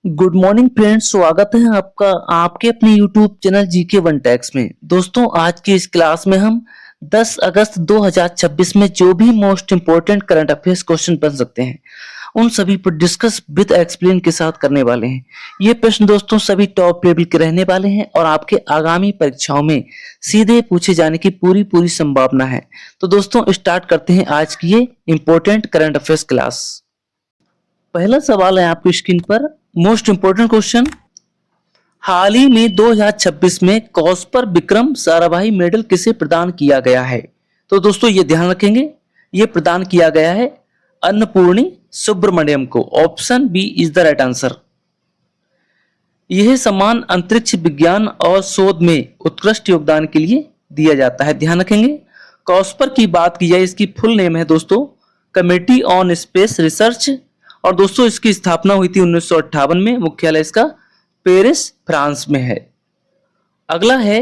Good morning friends, स्वागत है आपका आपके अपने YouTube channel GK one tax में। दोस्तों, आज की इस क्लास में हम 10 अगस्त 2026 में जो भी most important current affairs question बन सकते हैं उन सभी पर डिस्कस विद एक्सप्लेन के साथ करने वाले हैं। ये प्रश्न दोस्तों सभी टॉप लेवल के रहने वाले हैं और आपके आगामी परीक्षाओं में सीधे पूछे जाने की पूरी संभावना है। तो दोस्तों, स्टार्ट करते हैं आज की ये इंपॉर्टेंट करंट अफेयर्स क्लास। पहला सवाल है आपकी स्क्रीन पर, मोस्ट इंपोर्टेंट क्वेश्चन। हाल ही में 2026 में कॉस्पर विक्रम साराभाई मेडल किसे प्रदान किया गया है? तो दोस्तों ये ध्यान रखेंगे, ये प्रदान किया गया है अन्नपूर्णी सुब्रमण्यम को। Option B is the right answer. यह सम्मान अंतरिक्ष विज्ञान और शोध में उत्कृष्ट योगदान के लिए दिया जाता है। ध्यान रखेंगे, कॉस्पर की बात की जाए, इसकी फुल नेम है दोस्तों कमेटी ऑन स्पेस रिसर्च, और दोस्तों इसकी स्थापना हुई थी 1958 में। मुख्यालय इसका पेरिस, फ्रांस में है। अगला है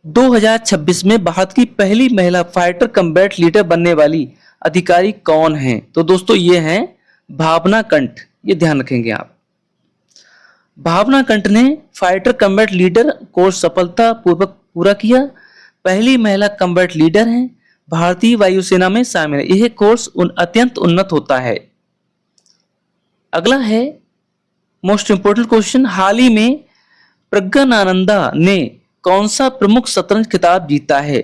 2026 में भारत की पहली महिला फाइटर कम्बैट लीडर बनने वाली अधिकारी कौन है? तो दोस्तों ये हैं भावना कंठ। ये ध्यान रखेंगे आप, भावना कंठ ने फाइटर कम्बैट लीडर कोर्स सफलतापूर्वक पूरा किया। पहली महिला कम्बैट लीडर हैं, भारतीय वायुसेना में शामिल है। यह कोर्स अत्यंत उन्नत होता है। अगला है मोस्ट इंपोर्टेंट क्वेश्चन, हाल ही में प्रज्ञानंदा ने कौन सा प्रमुख शतरंज खिताब जीता है?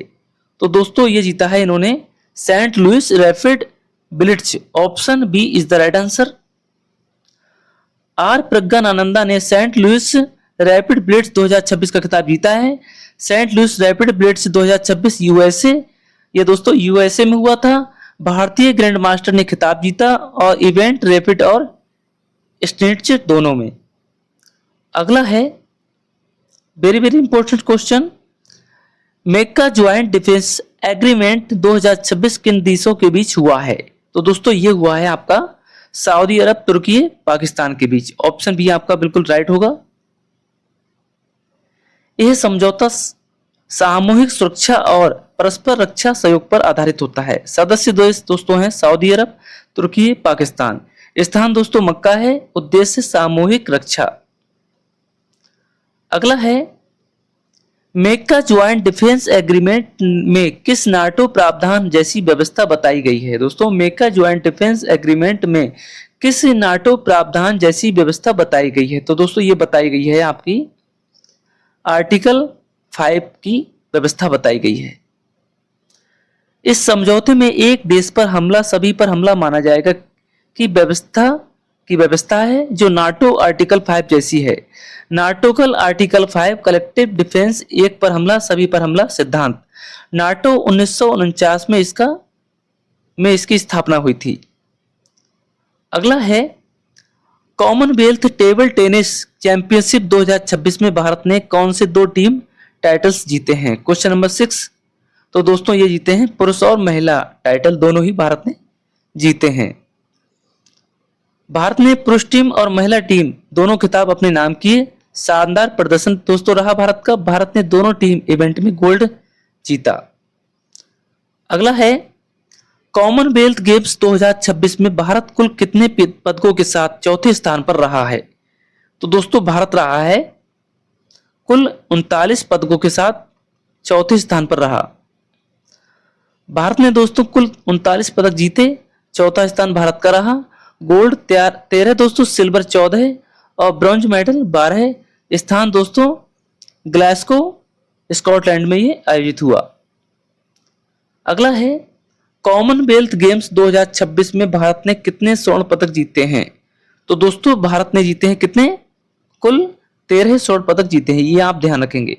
तो दोस्तों ये जीता है इन्होंने Saint Louis rapid blitz. Option B is the right answer. R Praggnanandhaa ने सेंट लुइस रैपिड ब्लिट्ज 2026 का खिताब जीता है। Saint Louis rapid blitz 2026 USA, ये दोस्तों यूएसए में हुआ था। भारतीय ग्रैंड मास्टर ने खिताब जीता और इवेंट रैपिड और स्नेट्च दोनों में। अगला है वेरी इंपॉर्टेंट क्वेश्चन, मेका ज्वाइंट डिफेंस एग्रीमेंट 2026 किन देशों के बीच हुआ है? तो दोस्तों ये हुआ है आपका सऊदी अरब, तुर्की, पाकिस्तान के बीच। ऑप्शन बी आपका बिल्कुल राइट होगा। यह समझौता सामूहिक सुरक्षा और परस्पर रक्षा सहयोग पर आधारित होता है। सदस्य देश दोस्तों हैं सऊदी अरब, तुर्की, पाकिस्तान। स्थान दोस्तों मक्का है। उद्देश्य सामूहिक रक्षा। अगला है मेका ज्वाइंट डिफेंस एग्रीमेंट में किस नाटो प्रावधान जैसी व्यवस्था बताई गई है? दोस्तों मेका ज्वाइंट डिफेंस एग्रीमेंट में किस नाटो प्रावधान जैसी व्यवस्था बताई गई है? तो दोस्तों ये बताई गई है आपकी आर्टिकल 5 की व्यवस्था बताई गई है। इस समझौते में एक देश पर हमला सभी पर हमला माना जाएगा की व्यवस्था है जो नाटो आर्टिकल 5 जैसी है। नाटो कल आर्टिकल 5 कलेक्टिव डिफेंस, एक पर हमला सभी पर हमला सिद्धांत। नाटो 1949 में इसकी स्थापना हुई थी। अगला है कॉमनवेल्थ टेबल टेनिस चैंपियनशिप 2026 में भारत ने कौन से 2 टीम टाइटल्स जीते हैं? Question number 6। तो दोस्तों ये जीते हैं पुरुष और महिला टाइटल, दोनों ही भारत ने जीते हैं। भारत ने पुरुष टीम और महिला टीम दोनों खिताब अपने नाम किए। शानदार प्रदर्शन दोस्तों रहा भारत का। भारत ने दोनों टीम इवेंट में गोल्ड जीता। अगला है कॉमनवेल्थ गेम्स 2026 में भारत कुल कितने पदकों के साथ चौथे स्थान पर रहा है? तो दोस्तों भारत रहा है कुल 39 पदकों के साथ चौथे स्थान पर रहा। भारत ने दोस्तों कुल 39 पदक जीते, चौथा स्थान भारत का रहा। गोल्ड 13 दोस्तों, सिल्वर 14 और ब्रॉन्ज मेडल 12 स्थान दोस्तों ग्लासगो स्कॉटलैंड में ये आयोजित हुआ। अगला है कॉमनवेल्थ गेम्स 2026 में भारत ने कितने स्वर्ण पदक जीते हैं? तो दोस्तों भारत ने जीते हैं कितने? कुल 13 स्वर्ण पदक जीते हैं। ये आप ध्यान रखेंगे,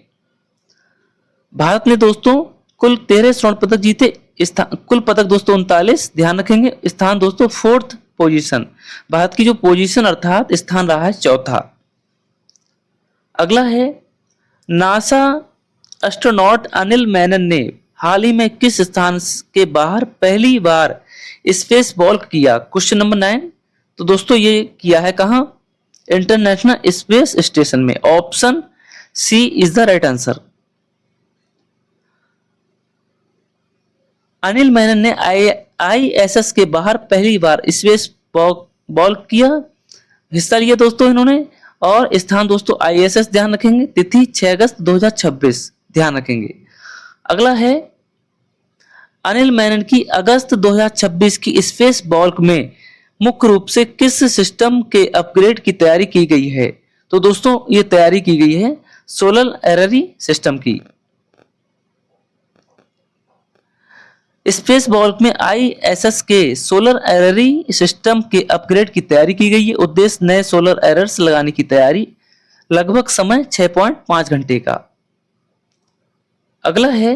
भारत ने दोस्तों कुल 13 स्वर्ण पदक जीते। कुल पदक दोस्तों 39। ध्यान रखेंगे, स्थान दोस्तों 4th पोजीशन, भारत की जो पोजीशन अर्थात स्थान रहा है चौथा। अगला है नासा एस्ट्रोनॉट अनिल मेनन ने हाल ही में किस स्थान के बाहर पहली बार स्पेस वॉक किया? Question number 9। तो दोस्तों ये किया है कहां? इंटरनेशनल स्पेस स्टेशन में। Option C is the right answer. Anil Menon ने आईएसएस के बाहर पहली बार स्पेस वॉक किया। हिस्सा लिया दोस्तों इन्होंने। और स्थान दोस्तों ISS ध्यान रखेंगे। तिथि 6 अगस्त 2026 ध्यान रखेंगे। अगला है अनिल मेनन की अगस्त 2026 की स्पेस वॉक में मुख्य रूप से किस सिस्टम के अपग्रेड की तैयारी की गई है? तो दोस्तों ये तैयारी की गई है सोलर एररी सिस्टम की। स्पेस वॉक में ISS के सोलर एररी सिस्टम के अपग्रेड की तैयारी की गई है। उद्देश्य नए सोलर एरर्स लगाने की तैयारी। लगभग समय 6.5 घंटे का। अगला है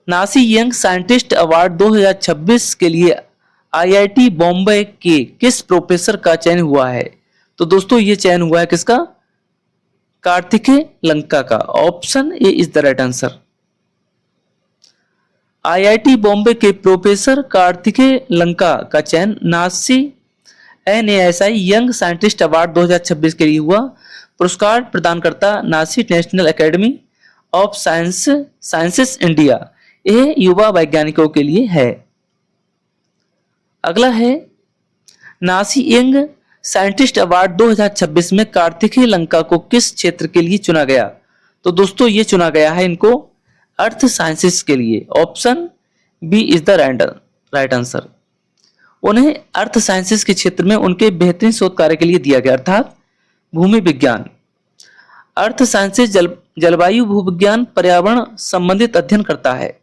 नासी यंग साइंटिस्ट अवार्ड 2026 के लिए IIT बॉम्बे के किस प्रोफेसर का चयन हुआ है? तो दोस्तों ये चयन हुआ है किसका? कार्तिकेय लंका का। Option A is the right answer. IIT Bombay के प्रोफेसर कार्तिकेय लंका का चयन NASI NASI young scientist award 2026 के लिए हुआ। पुरस्कार प्रदानकर्ता NASI national academy of sciences India. यह युवा वैज्ञानिकों के लिए है। अगला है नासी यंग साइंटिस्ट अवार्ड 2026 में कार्तिकेय लंका को किस क्षेत्र के लिए चुना गया? तो दोस्तों ये चुना गया है इनको अर्थ साइंसेस के लिए। Option B is the right answer. उन्हें अर्थ साइंसेस के क्षेत्र में उनके बेहतरीन शोध कार्य के लिए दिया गया, अर्थात भूमि विज्ञान, अर्थ साइंसेस, जलवायु, भूविज्ञान, पर्यावरण संबंधित अध्ययन करता है।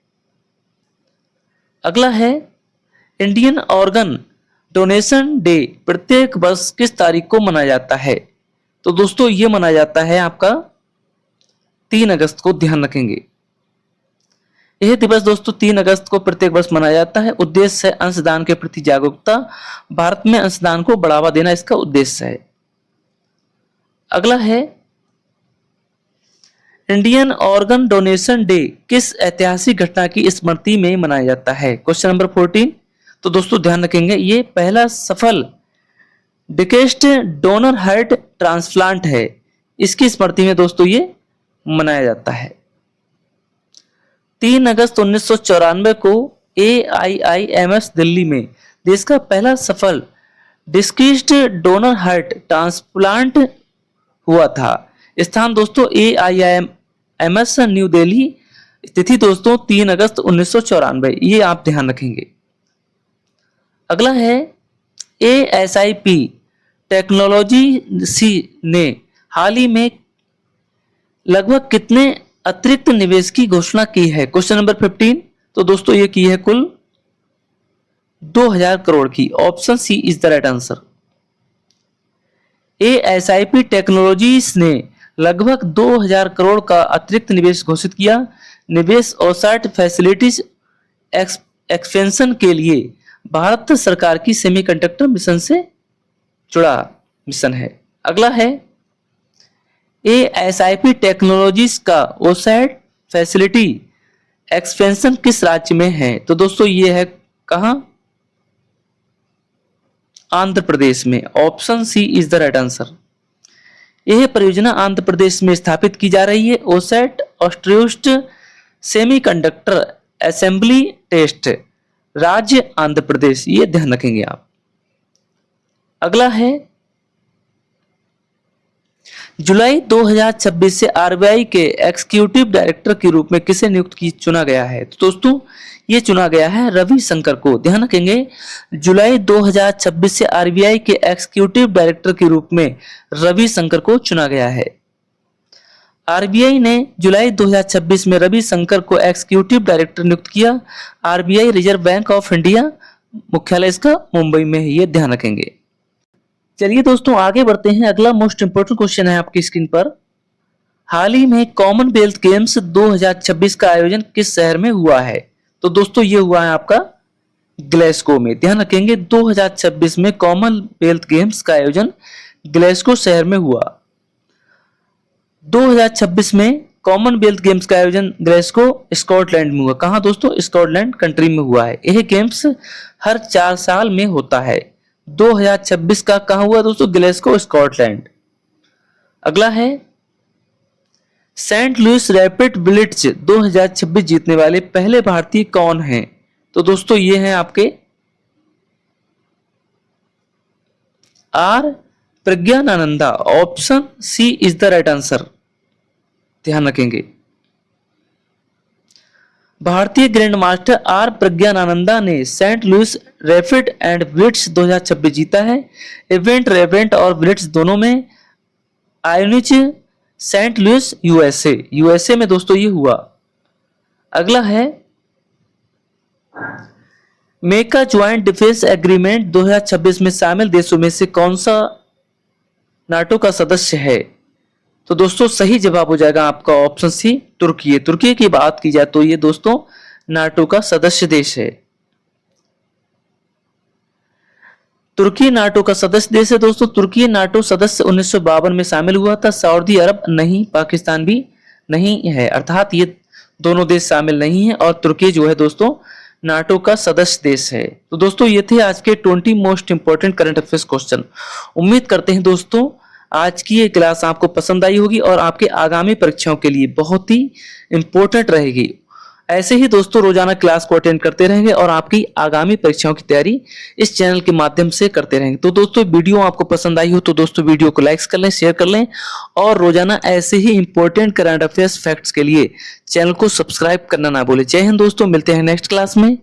अगला है इंडियन ऑर्गन डोनेशन डे प्रत्येक वर्ष किस तारीख को मनाया जाता है? तो दोस्तों ये मनाया जाता है आपका 3 अगस्त को, ध्यान रखेंगे। यह दिवस दोस्तों 3 अगस्त को प्रत्येक वर्ष मनाया जाता है। उद्देश्य है अंशदान के प्रति जागरूकता। भारत में अंशदान को बढ़ावा देना इसका उद्देश्य है। अगला है इंडियन ऑर्गन डोनेशन डे किस ऐतिहासिक घटना की स्मृति में मनाया जाता है? Question number 14। तो दोस्तों ध्यान रखेंगे ये पहला सफल डिकेस्ट डोनर हार्ट ट्रांसप्लांट है। इसकी स्मृति में दोस्तों ये मनाया जाता है। 3 अगस्त 1994 को AIIMS दिल्ली में देश का पहला सफल डिकेस्ट डोनर हार्ट ट्रांसप्लांट हुआ था। स्थान दोस्तों AIIMS न्यू दिल्ली। तिथि दोस्तों 3 अगस्त 1994। ये आप ध्यान रखेंगे। अगला है ASIP टेक्नोलॉजी ने हाल ही में लगभग कितने अतिरिक्त निवेश की घोषणा की है? Question number 15। तो दोस्तों ये की है कुल 2000 करोड़ की। Option C is the right answer. ASIP technologies ने लगभग 2000 करोड़ का अतिरिक्त निवेश घोषित किया। निवेश ऑफसाइट फैसिलिटीज एक्सपेंशन के लिए भारत सरकार की सेमीकंडक्टर मिशन से जुड़ा मिशन है। अगला है ASIP टेक्नोलॉजीज का ऑफसाइट फैसिलिटी एक्सपेंशन किस राज्य में है? तो दोस्तों ये है कहां? आंध्र प्रदेश में। Option C is the right answer. यह परियोजना आंध्र प्रदेश में स्थापित की जा रही है। ओसेट ऑस्ट्रियोस्ट सेमीकंडक्टर असेंबली टेस्ट, राज्य आंध्र प्रदेश। ये ध्यान रखेंगे आप। अगला है जुलाई 2026 से RBI के एग्जीक्यूटिव डायरेक्टर के रूप में किसे चुना गया है? तो दोस्तों ये चुना गया है रवि शंकर को। ध्यान रखेंगे जुलाई 2026 से RBI के एग्जीक्यूटिव डायरेक्टर के रूप में रवि शंकर को चुना गया है। RBI ने जुलाई 2026 में रवि शंकर को एग्जीक्यूटिव डायरेक्टर नियुक्त किया। RBI reserve bank of India मुख्यालय इसका मुंबई में है। ये ध्यान रखेंगे। चलिए दोस्तों आगे बढ़ते हैं। अगला मोस्ट इंपोर्टेंट क्वेश्चन है आपकी स्क्रीन पर। हाल ही में कॉमनवेल्थ गेम्स 2026 का आयोजन किस शहर में हुआ है? तो दोस्तों ये हुआ है आपका ग्लासगो में। ध्यान रखेंगे 2026 में कॉमनवेल्थ गेम्स का आयोजन ग्लासगो शहर में हुआ। 2026 में कॉमनवेल्थ गेम्स का आयोजन ग्लासगो स्कॉटलैंड में हुआ। कहां दोस्तों? स्कॉटलैंड कंट्री में हुआ है। यह गेम्स हर 4 साल में होता है। 2026 का कहां हुआ दोस्तों? Glasgow Scotland. अगला है सेंट लुइस रैपिड ब्लिट्ज 2026 जीतने वाले पहले भारतीय कौन हैं? तो दोस्तों ये हैं आपके R Praggnanandhaa. Option C is the right answer, ध्यान रखेंगे। भारतीय ग्रैंड मास्टर आर प्रज्ञानानंदा ने Saint Louis rapid and blitz 2026 जीता है। इवेंट रैपिड और ब्लिट्ज दोनों में आयोनिच सेंट लुइस यूएसए में दोस्तों ये हुआ। अगला है मेका ज्वाइंट डिफेंस एग्रीमेंट 2026 में शामिल देशों में से कौन सा नाटो का सदस्य है? तो दोस्तों सही जवाब हो जाएगा आपका ऑप्शन सी तुर्की। तुर्की की बात की जाए तो ये दोस्तों नाटो का सदस्य देश है। तुर्की नाटो का सदस्य देश है दोस्तों। तुर्की नाटो सदस्य 1952 में शामिल हुआ था। सऊदी अरब नहीं, पाकिस्तान भी नहीं है, अर्थात ये दोनों देश शामिल नहीं है और तुर्की जो है दोस्तों नाटो का सदस्य देश है। तो दोस्तों ये थे आज के 20 most important current affairs question. उम्मीद करते हैं दोस्तों आज की ये क्लास आपको पसंद आई होगी और आपके आगामी परीक्षाओं के लिए बहुत ही इंपॉर्टेंट रहेगी। ऐसे ही दोस्तों रोजाना क्लास को अटेंड करते रहेंगे और आपकी आगामी परीक्षाओं की तैयारी इस चैनल के माध्यम से करते रहेंगे। तो दोस्तों वीडियो आपको पसंद आई हो तो दोस्तों वीडियो को लाइक कर लें, शेयर कर लें और रोजाना ऐसे ही इंपॉर्टेंट करंट अफेयर्स फैक्ट्स के लिए चैनल को सब्सक्राइब करना ना भूलें। जय हिंद दोस्तों, मिलते हैं नेक्स्ट क्लास में।